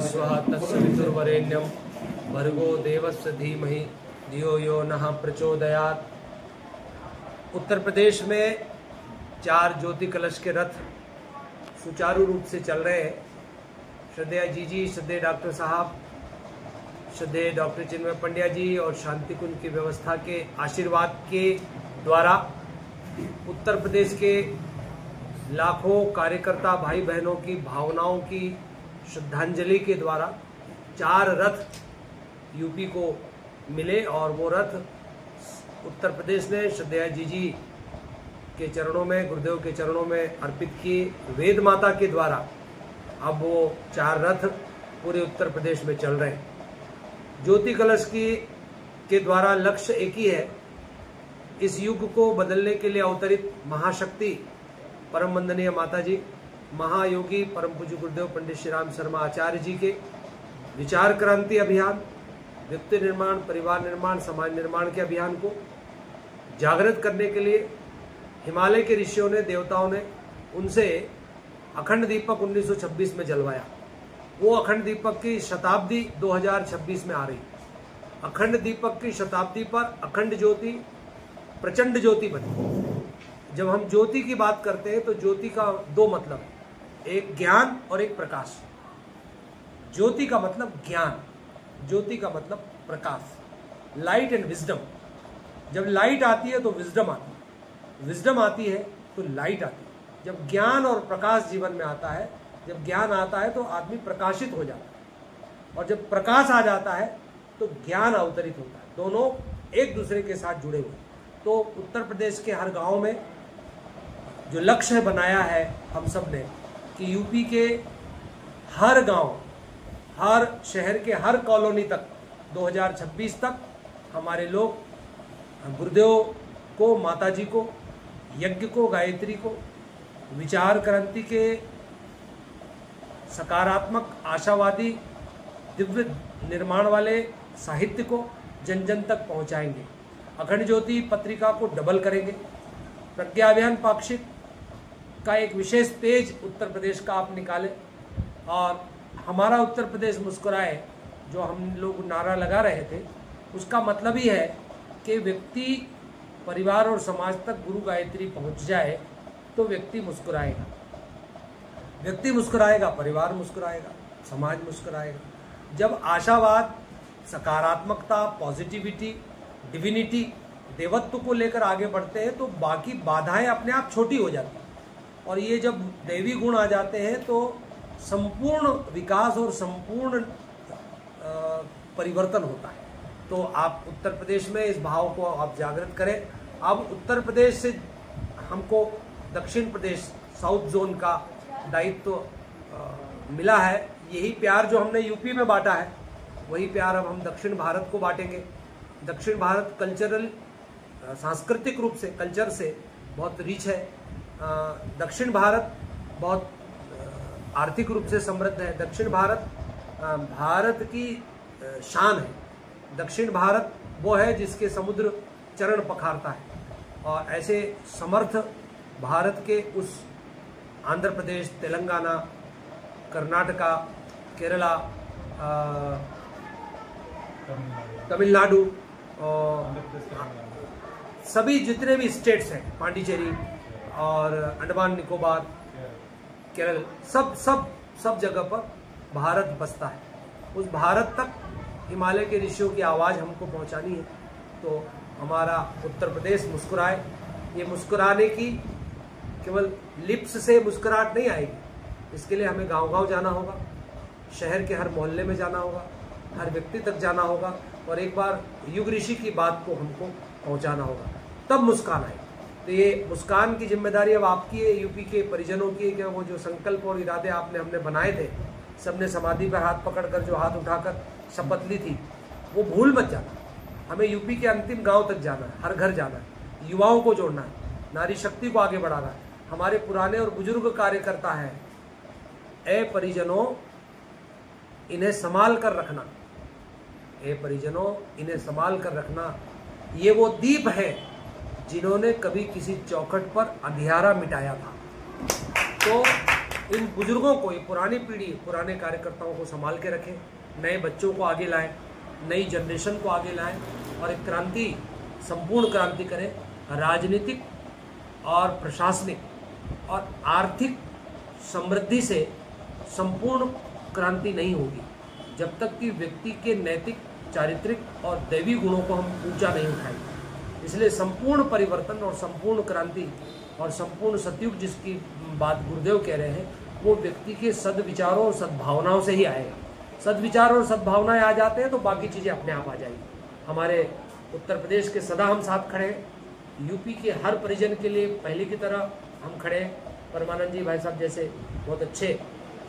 स्वः तत्सवितुर्वरेण्यं भर्गो देवस्य धीमहि धियो यो नः प्रचोदयात्। उत्तर प्रदेश में 4 ज्योति कलश के रथ सुचारू रूप से चल रहे हैं। श्रद्धेय जी, श्रद्धेय डॉक्टर साहब, श्रद्धेय डॉक्टर चिन्मय पंड्या जी और शांति कुंज की व्यवस्था के आशीर्वाद के द्वारा उत्तर प्रदेश के लाखों कार्यकर्ता भाई बहनों की भावनाओं की श्रद्धांजलि के द्वारा 4 रथ यूपी को मिले और वो रथ उत्तर प्रदेश ने श्रद्धेय जी के चरणों में, गुरुदेव के चरणों में अर्पित किए। वेद माता के द्वारा अब वो 4 रथ पूरे उत्तर प्रदेश में चल रहे हैं। ज्योति कलश के द्वारा लक्ष्य एक ही है, इस युग को बदलने के लिए अवतरित महाशक्ति परम वंदनीय माता जी, महायोगी परम पूज्य गुरुदेव पंडित श्री राम शर्मा आचार्य जी के विचार क्रांति अभियान, व्यक्ति निर्माण, परिवार निर्माण, समाज निर्माण के अभियान को जागृत करने के लिए हिमालय के ऋषियों ने, देवताओं ने उनसे अखंड दीपक 1926 में जलवाया। वो अखंड दीपक की शताब्दी 2026 में आ रही। अखंड दीपक की शताब्दी पर अखंड ज्योति, प्रचंड ज्योति बनी। जब हम ज्योति की बात करते हैं तो ज्योति का 2 मतलब है, एक ज्ञान और एक प्रकाश। ज्योति का मतलब ज्ञान, ज्योति का मतलब प्रकाश, लाइट एंड विजडम। जब लाइट आती है तो विजडम आती है, विजडम आती है तो लाइट आती है। जब ज्ञान और प्रकाश जीवन में आता है, जब ज्ञान आता है तो आदमी प्रकाशित हो जाता है, और जब प्रकाश आ जाता है तो ज्ञान अवतरित होता है। दोनों एक दूसरे के साथ जुड़े हुए। तो उत्तर प्रदेश के हर गांव में जो लक्ष्य बनाया है हम सब ने कि यूपी के हर गांव, हर शहर के हर कॉलोनी तक 2026 तक हमारे लोग गुरुदेव को, माताजी को, यज्ञ को, गायत्री को, विचार क्रांति के सकारात्मक, आशावादी, दिव्य निर्माण वाले साहित्य को जन जन तक पहुंचाएंगे। अखंड ज्योति पत्रिका को डबल करेंगे। प्रज्ञा अभियान पाक्षिक का एक विशेष पेज उत्तर प्रदेश का आप निकालें, और हमारा उत्तर प्रदेश मुस्कुराए जो हम लोग नारा लगा रहे थे, उसका मतलब ही है कि व्यक्ति, परिवार और समाज तक गुरु गायत्री पहुंच जाए तो व्यक्ति मुस्कुराएगा। व्यक्ति मुस्कुराएगा, परिवार मुस्कुराएगा, समाज मुस्कुराएगा। जब आशावाद, सकारात्मकता, पॉजिटिविटी, डिविनिटी, देवत्व को लेकर आगे बढ़ते हैं तो बाकी बाधाएं अपने आप छोटी हो जाती हैं, और ये जब दैवी गुण आ जाते हैं तो संपूर्ण विकास और संपूर्ण परिवर्तन होता है। तो आप उत्तर प्रदेश में इस भाव को आप जागृत करें। अब उत्तर प्रदेश से हमको दक्षिण प्रदेश, साउथ जोन का दायित्व मिला है। यही प्यार जो हमने यूपी में बांटा है, वही प्यार अब हम दक्षिण भारत को बांटेंगे। दक्षिण भारत कल्चरल, सांस्कृतिक रूप से, कल्चर से बहुत रिच है। दक्षिण भारत बहुत आर्थिक रूप से समृद्ध है। दक्षिण भारत भारत की शान है। दक्षिण भारत वो है जिसके समुद्र चरण पखारता है, और ऐसे समर्थ भारत के उस आंध्र प्रदेश, तेलंगाना, कर्नाटका, केरला, तमिलनाडु, सभी जितने भी स्टेट्स हैं, पांडिचेरी और अंडमान निकोबार, केरल, सब जगह पर भारत बसता है। उस भारत तक हिमालय के ऋषियों की आवाज़ हमको पहुंचानी है। तो हमारा उत्तर प्रदेश मुस्कुराए। ये मुस्कुराने की केवल लिप्स से मुस्कुराहट नहीं आएगी, इसके लिए हमें गांव-गांव जाना होगा, शहर के हर मोहल्ले में जाना होगा, हर व्यक्ति तक जाना होगा, और एक बार युग ऋषि की बात को हमको पहुंचाना होगा, तब मुस्कान आए। तो ये मुस्कान की जिम्मेदारी अब आपकी है, यूपी के परिजनों की। कि वो जो संकल्प और इरादे हमने बनाए थे, सबने समाधि पर हाथ पकड़कर जो हाथ उठाकर शपथ ली थी, वो भूल मत जाना। हमें यूपी के अंतिम गांव तक जाना है, हर घर जाना है, युवाओं को जोड़ना है, नारी शक्ति को आगे बढ़ाना है। हमारे पुराने और बुजुर्ग कार्यकर्ता हैं, ए परिजनों इन्हें संभाल कर रखना, ए परिजनों इन्हें संभाल कर रखना। ये वो दीप है जिन्होंने कभी किसी चौखट पर अंधियारा मिटाया था। तो इन बुजुर्गों को, ये पुरानी पीढ़ी, पुराने कार्यकर्ताओं को संभाल के रखें, नए बच्चों को आगे लाएं, नई जनरेशन को आगे लाएं और एक क्रांति, संपूर्ण क्रांति करें। राजनीतिक और प्रशासनिक और आर्थिक समृद्धि से संपूर्ण क्रांति नहीं होगी जब तक कि व्यक्ति के नैतिक, चारित्रिक और दैवी गुणों को हम ऊंचा नहीं उठाएंगे। इसलिए संपूर्ण परिवर्तन और संपूर्ण क्रांति और संपूर्ण सतयुग जिसकी बात गुरुदेव कह रहे हैं, वो व्यक्ति के सद्विचारों और सद्भावनाओं से ही आएगा। सद्विचार और सद्भावनाएं आ जाते हैं तो बाकी चीज़ें अपने आप आ जाएंगी। हमारे उत्तर प्रदेश के सदा हम साथ खड़े हैं, यूपी के हर परिजन के लिए पहले की तरह हम खड़े हैं। परमानंद जी भाई साहब जैसे बहुत अच्छे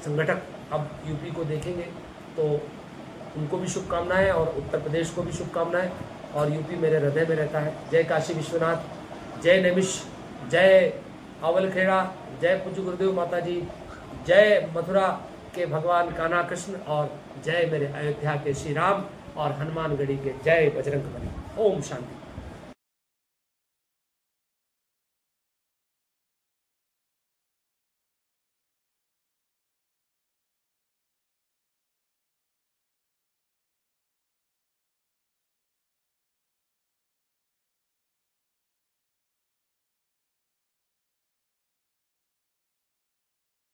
संगठक अब यूपी को देखेंगे तो उनको भी शुभकामनाएं और उत्तर प्रदेश को भी शुभकामनाएं। और यूपी मेरे हृदय में रहता है। जय काशी विश्वनाथ, जय नैमिष, जय अवलखेड़ा, जय पूज्य गुरुदेव माता जी, जय मथुरा के भगवान कान्हा कृष्ण और जय मेरे अयोध्या के श्री राम और हनुमानगढ़ी के जय बजरंगबली। ओम शांति।